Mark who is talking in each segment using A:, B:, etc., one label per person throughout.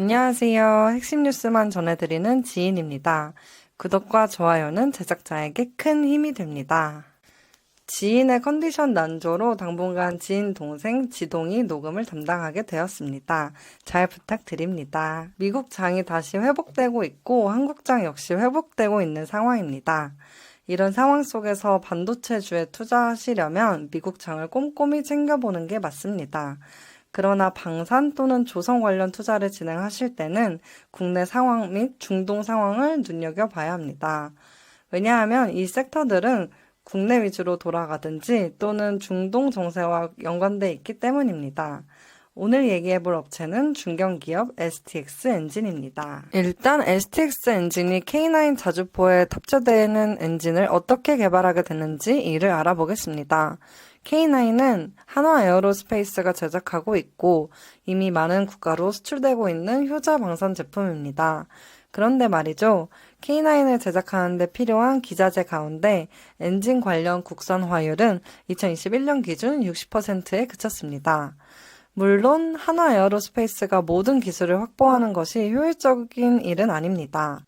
A: 안녕하세요. 핵심 뉴스만 전해드리는 지인입니다. 구독과 좋아요는 제작자에게 큰 힘이 됩니다. 지인의 컨디션 난조로 당분간 지인 동생 지동이 녹음을 담당하게 되었습니다. 잘 부탁드립니다. 미국 장이 다시 회복되고 있고 한국 장 역시 회복되고 있는 상황입니다. 이런 상황 속에서 반도체주에 투자하시려면 미국 장을 꼼꼼히 챙겨보는 게 맞습니다. 그러나 방산 또는 조성 관련 투자를 진행하실 때는 국내 상황 및 중동 상황을 눈여겨봐야 합니다. 왜냐하면 이 섹터들은 국내 위주로 돌아가든지 또는 중동 정세와 연관돼 있기 때문입니다. 오늘 얘기해볼 업체는 중견기업 STX 엔진입니다. 일단 STX 엔진이 K9 자주포에 탑재되는 엔진을 어떻게 개발하게 됐는지 이를 알아보겠습니다. K9은 한화 에어로스페이스가 제작하고 있고 이미 많은 국가로 수출되고 있는 효자 방산 제품입니다. 그런데 말이죠. K9을 제작하는 데 필요한 기자재 가운데 엔진 관련 국산화율은 2021년 기준 60%에 그쳤습니다. 물론 한화 에어로스페이스가 모든 기술을 확보하는 것이 효율적인 일은 아닙니다.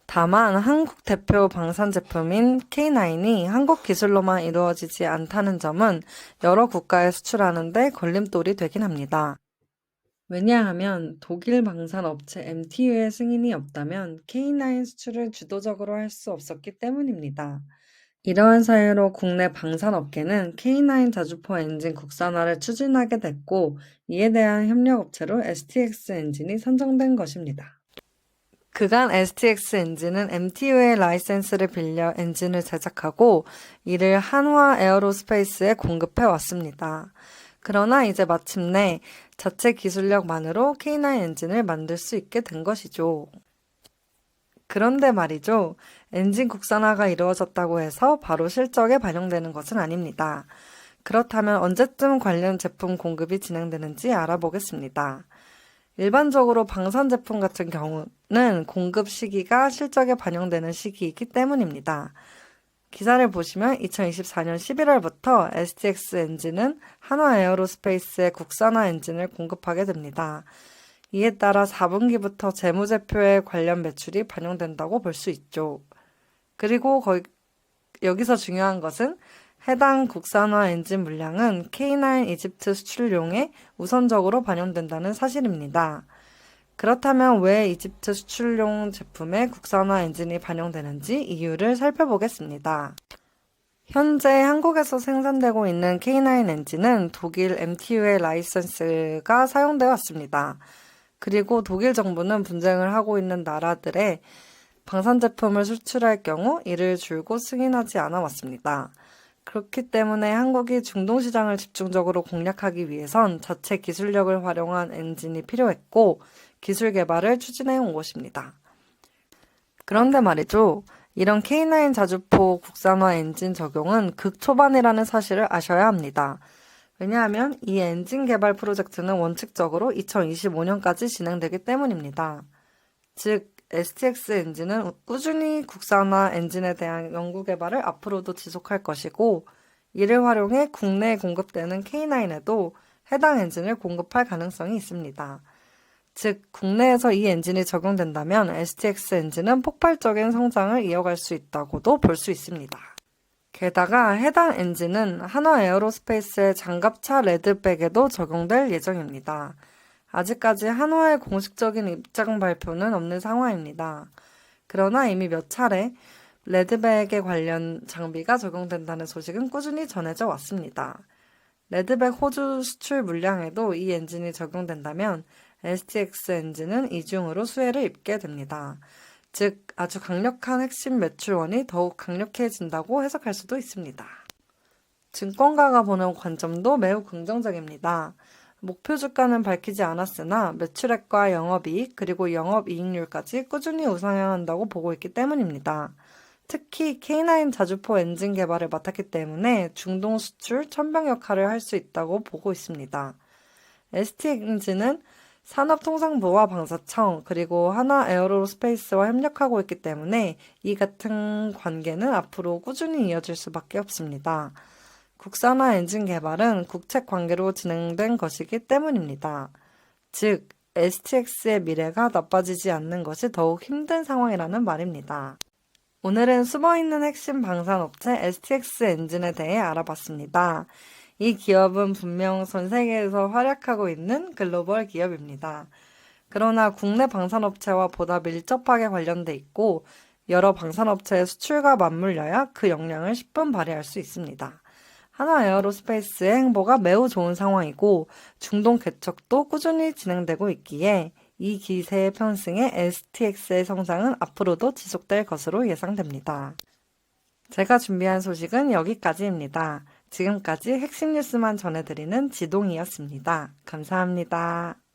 A: 다만 한국 대표 방산 제품인 K9이 한국 기술로만 이루어지지 않다는 점은 여러 국가에 수출하는 데 걸림돌이 되긴 합니다. 왜냐하면 독일 방산 업체 MTU의 승인이 없다면 K9 수출을 주도적으로 할 수 없었기 때문입니다. 이러한 사유로 국내 방산업계는 K9 자주포 엔진 국산화를 추진하게 됐고 이에 대한 협력업체로 STX 엔진이 선정된 것입니다. 그간 STX 엔진은 MTU의 라이센스를 빌려 엔진을 제작하고 이를 한화 에어로스페이스에 공급해 왔습니다. 그러나 이제 마침내 자체 기술력만으로 K9 엔진을 만들 수 있게 된 것이죠. 그런데 말이죠. 엔진 국산화가 이루어졌다고 해서 바로 실적에 반영되는 것은 아닙니다. 그렇다면 언제쯤 관련 제품 공급이 진행되는지 알아보겠습니다. 일반적으로 방산 제품 같은 경우는 공급 시기가 실적에 반영되는 시기이기 때문입니다. 기사를 보시면 2024년 11월부터 STX 엔진은 한화 에어로스페이스의 국산화 엔진을 공급하게 됩니다. 이에 따라 4분기부터 재무제표에 관련 매출이 반영된다고 볼 수 있죠. 그리고 여기서 중요한 것은 해당 국산화 엔진 물량은 K9 이집트 수출용에 우선적으로 반영된다는 사실입니다. 그렇다면 왜 이집트 수출용 제품에 국산화 엔진이 반영되는지 이유를 살펴보겠습니다. 현재 한국에서 생산되고 있는 K9 엔진은 독일 MTU의 라이선스가 사용되어 왔습니다. 그리고 독일 정부는 분쟁을 하고 있는 나라들의 방산 제품을 수출할 경우 이를 줄곧 승인하지 않아 왔습니다. 그렇기 때문에 한국이 중동 시장을 집중적으로 공략하기 위해선 자체 기술력을 활용한 엔진이 필요했고 기술 개발을 추진해 온 것입니다. 그런데 말이죠. 이런 K9 자주포 국산화 엔진 적용은 극초반이라는 사실을 아셔야 합니다. 왜냐하면 이 엔진 개발 프로젝트는 원칙적으로 2025년까지 진행되기 때문입니다. 즉, STX 엔진은 꾸준히 국산화 엔진에 대한 연구 개발을 앞으로도 지속할 것이고 이를 활용해 국내에 공급되는 K9에도 해당 엔진을 공급할 가능성이 있습니다. 즉, 국내에서 이 엔진이 적용된다면 STX 엔진은 폭발적인 성장을 이어갈 수 있다고도 볼 수 있습니다. 게다가 해당 엔진은 한화 에어로스페이스의 장갑차 레드백에도 적용될 예정입니다. 아직까지 한화의 공식적인 입장 발표는 없는 상황입니다. 그러나 이미 몇 차례 레드백에 관련 장비가 적용된다는 소식은 꾸준히 전해져 왔습니다. 레드백 호주 수출 물량에도 이 엔진이 적용된다면 STX 엔진은 이중으로 수혜를 입게 됩니다. 즉, 아주 강력한 핵심 매출원이 더욱 강력해진다고 해석할 수도 있습니다. 증권가가 보는 관점도 매우 긍정적입니다. 목표 주가는 밝히지 않았으나 매출액과 영업이익 그리고 영업이익률까지 꾸준히 우상향한다고 보고 있기 때문입니다. 특히 K9 자주포 엔진 개발을 맡았기 때문에 중동 수출 천병 역할을 할 수 있다고 보고 있습니다. ST 엔진은 산업통상부와 방사청 그리고 한화 에어로스페이스와 협력하고 있기 때문에 이 같은 관계는 앞으로 꾸준히 이어질 수밖에 없습니다. 국산화 엔진 개발은 국책 관계로 진행된 것이기 때문입니다. 즉, STX의 미래가 나빠지지 않는 것이 더욱 힘든 상황이라는 말입니다. 오늘은 숨어있는 핵심 방산업체 STX 엔진에 대해 알아봤습니다. 이 기업은 분명 전 세계에서 활약하고 있는 글로벌 기업입니다. 그러나 국내 방산업체와 보다 밀접하게 관련돼 있고 여러 방산업체의 수출과 맞물려야 그 역량을 10분 발휘할 수 있습니다. 하나에어로스페이스의 행보가 매우 좋은 상황이고 중동 개척도 꾸준히 진행되고 있기에 이 기세의 편승에 STX의 성장은 앞으로도 지속될 것으로 예상됩니다. 제가 준비한 소식은 여기까지입니다. 지금까지 핵심 뉴스만 전해드리는 지동이었습니다. 감사합니다.